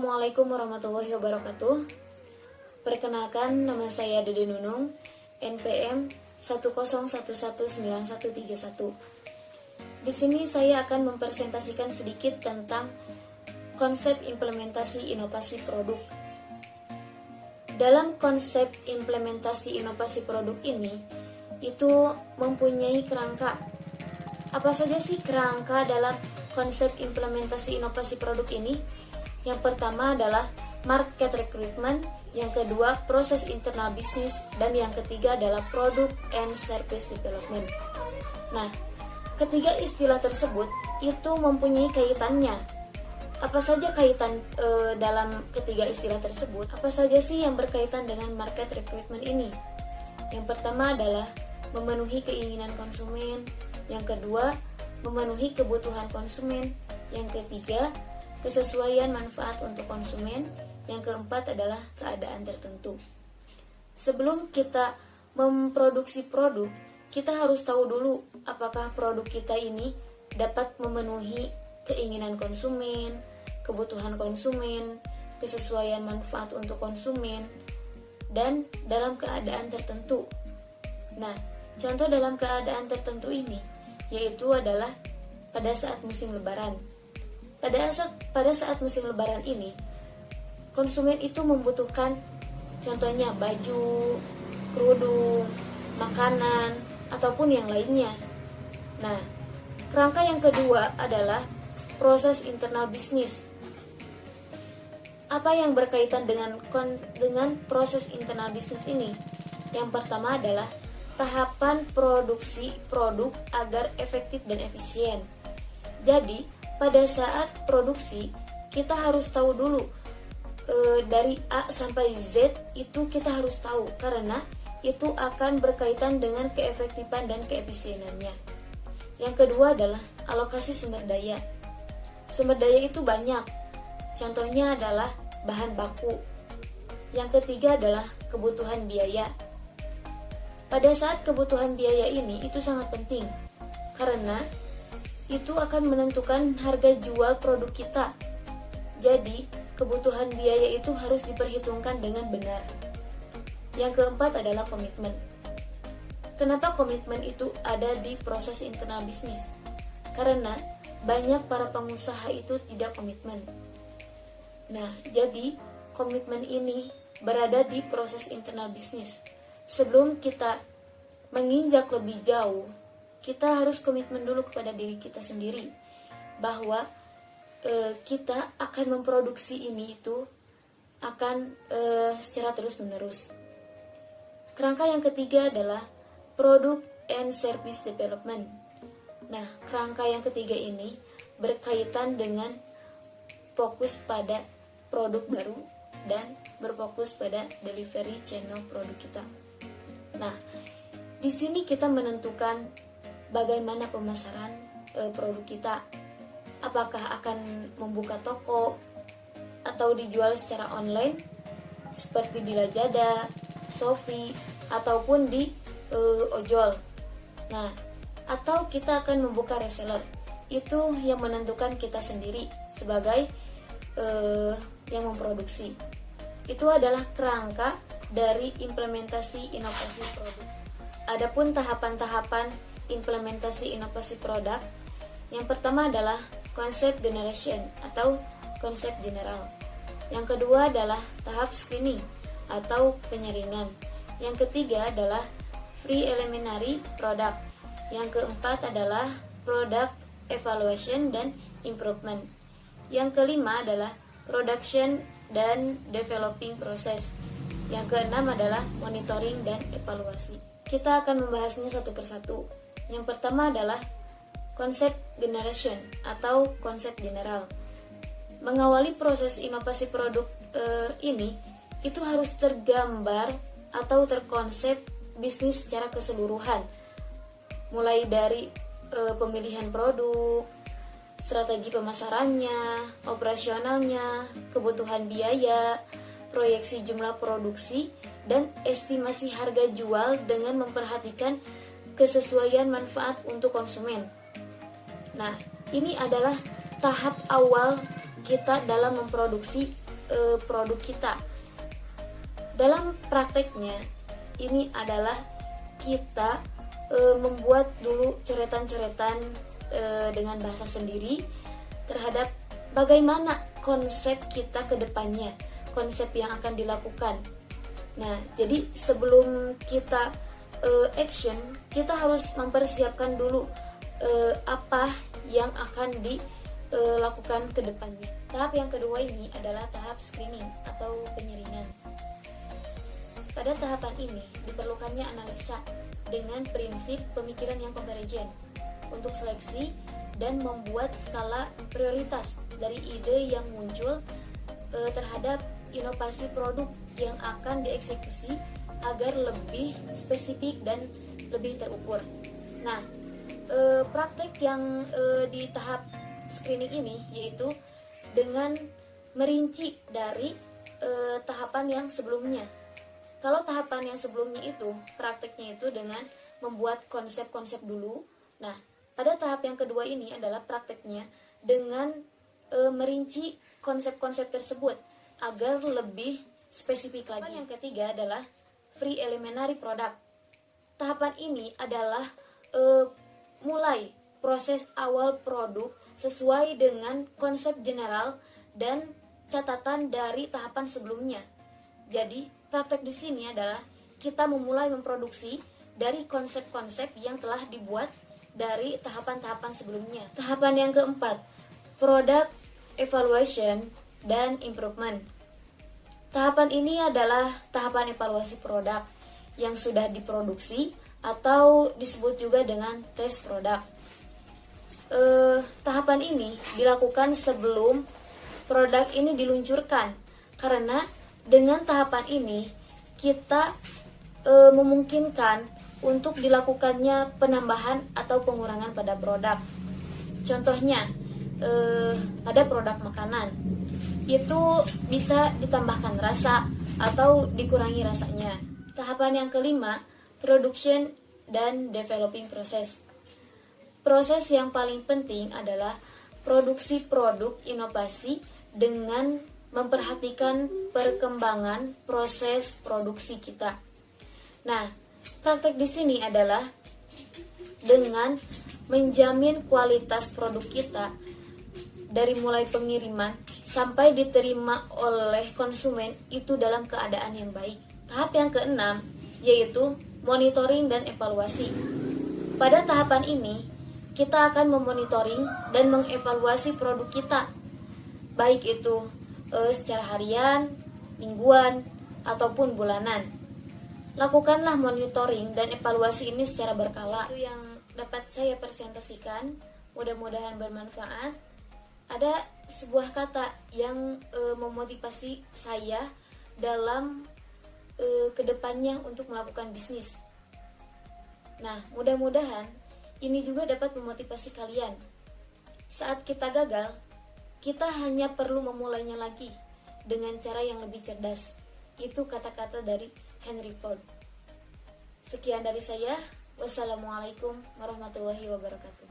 Assalamualaikum warahmatullahi wabarakatuh. Perkenalkan, nama saya Dede Nunung, NPM 101119131. Di sini saya akan mempresentasikan sedikit tentang konsep implementasi inovasi produk. Dalam konsep implementasi inovasi produk ini, itu mempunyai kerangka. Apa saja sih kerangka dalam konsep implementasi inovasi produk ini? Yang pertama adalah market recruitment, yang kedua proses internal bisnis, dan yang ketiga adalah product and service development. Nah, ketiga istilah tersebut itu mempunyai kaitannya. Apa saja kaitan dalam ketiga istilah tersebut? Apa saja sih yang berkaitan dengan market recruitment ini? Yang pertama adalah memenuhi keinginan konsumen, yang kedua memenuhi kebutuhan konsumen, yang ketiga kesesuaian manfaat untuk konsumen, yang keempat adalah keadaan tertentu. Sebelum kita memproduksi produk, kita harus tahu dulu apakah produk kita ini dapat memenuhi keinginan konsumen, kebutuhan konsumen, kesesuaian manfaat untuk konsumen, dan dalam keadaan tertentu. Nah, contoh dalam keadaan tertentu ini yaitu adalah pada saat musim lebaran. Pada saat musim lebaran ini, konsumen itu membutuhkan contohnya baju, kerudung, makanan, ataupun yang lainnya. Nah, kerangka yang kedua adalah proses internal bisnis. Apa yang berkaitan dengan proses internal bisnis ini? Yang pertama adalah tahapan produksi produk agar efektif dan efisien. Jadi, pada saat produksi, kita harus tahu dulu dari A sampai Z itu kita harus tahu, karena itu akan berkaitan dengan keefektifan dan keefisienannya. Yang kedua adalah alokasi sumber daya. Sumber daya itu banyak, contohnya adalah bahan baku. Yang ketiga adalah kebutuhan biaya. Pada saat kebutuhan biaya ini itu sangat penting, karena itu akan menentukan harga jual produk kita. Jadi, kebutuhan biaya itu harus diperhitungkan dengan benar. Yang keempat adalah komitmen. Kenapa komitmen itu ada di proses internal bisnis? Karena banyak para pengusaha itu tidak komitmen. Nah, jadi komitmen ini berada di proses internal bisnis. Sebelum kita menginjak lebih jauh, kita harus komitmen dulu kepada diri kita sendiri bahwa kita akan memproduksi ini itu akan secara terus-menerus. Kerangka yang ketiga adalah product and service development. Nah, kerangka yang ketiga ini berkaitan dengan fokus pada produk baru dan berfokus pada delivery channel produk kita. Nah, di sini kita menentukan bagaimana pemasaran produk kita. Apakah akan membuka toko atau dijual secara online seperti di Lazada, Shopee, ataupun di ojol. Nah, atau kita akan membuka reseller. Itu yang menentukan kita sendiri sebagai yang memproduksi. Itu adalah kerangka dari implementasi inovasi produk. Adapun tahapan-tahapan implementasi inovasi produk, yang pertama adalah konsep generation atau konsep general. Yang kedua adalah tahap screening atau penyaringan. Yang ketiga adalah preliminary product. Yang keempat adalah product evaluation dan improvement. Yang kelima adalah production dan developing process. Yang keenam adalah monitoring dan evaluasi. Kita akan membahasnya satu persatu. Yang pertama adalah konsep generation atau konsep general. Mengawali proses inovasi produk ini itu harus tergambar atau terkonsep bisnis secara keseluruhan, mulai dari pemilihan produk, strategi pemasarannya, operasionalnya, kebutuhan biaya, proyeksi jumlah produksi, dan estimasi harga jual dengan memperhatikan kesesuaian manfaat untuk konsumen. Nah, ini adalah tahap awal kita dalam memproduksi produk kita. Dalam prakteknya ini adalah kita membuat dulu coretan-coretan dengan bahasa sendiri terhadap bagaimana konsep kita ke depannya, konsep yang akan dilakukan. Nah, jadi sebelum kita action, kita harus mempersiapkan dulu apa yang akan dilakukan ke depannya. Tahap yang kedua ini adalah tahap screening atau penyaringan. Pada tahapan ini diperlukannya analisa dengan prinsip pemikiran yang convergent untuk seleksi dan membuat skala prioritas dari ide yang muncul terhadap inovasi produk yang akan dieksekusi agar lebih spesifik dan lebih terukur. Nah, praktek yang di tahap screening ini yaitu dengan merinci dari tahapan yang sebelumnya. Kalau tahapan yang sebelumnya itu prakteknya itu dengan membuat konsep-konsep dulu. Nah, pada tahap yang kedua ini adalah prakteknya dengan merinci konsep-konsep tersebut agar lebih spesifik lagi. Tahapan yang ketiga adalah pre-eliminary product. Tahapan ini adalah mulai proses awal produk sesuai dengan konsep general dan catatan dari tahapan sebelumnya. Jadi, praktek di sini adalah kita memulai memproduksi dari konsep-konsep yang telah dibuat dari tahapan-tahapan sebelumnya. Tahapan yang keempat, product evaluation dan improvement. Tahapan ini adalah tahapan evaluasi produk yang sudah diproduksi atau disebut juga dengan tes produk. Tahapan ini dilakukan sebelum produk ini diluncurkan, karena dengan tahapan ini kita memungkinkan untuk dilakukannya penambahan atau pengurangan pada produk. Contohnya pada produk makanan itu bisa ditambahkan rasa atau dikurangi rasanya. Tahapan yang kelima, production dan developing process. Proses yang paling penting adalah produksi produk inovasi dengan memperhatikan perkembangan proses produksi kita. Nah, praktek di sini adalah dengan menjamin kualitas produk kita dari mulai pengiriman sampai diterima oleh konsumen itu dalam keadaan yang baik. Tahap yang keenam yaitu monitoring dan evaluasi. Pada tahapan ini, kita akan memonitoring dan mengevaluasi produk kita, baik itu secara harian, mingguan, ataupun bulanan. Lakukanlah monitoring dan evaluasi ini secara berkala. Itu yang dapat saya presentasikan, mudah-mudahan bermanfaat. Ada sebuah kata yang memotivasi saya dalam kedepannya untuk melakukan bisnis. Nah, mudah-mudahan ini juga dapat memotivasi kalian. Saat kita gagal, kita hanya perlu memulainya lagi dengan cara yang lebih cerdas. Itu kata-kata dari Henry Ford. Sekian dari saya. Wassalamualaikum warahmatullahi wabarakatuh.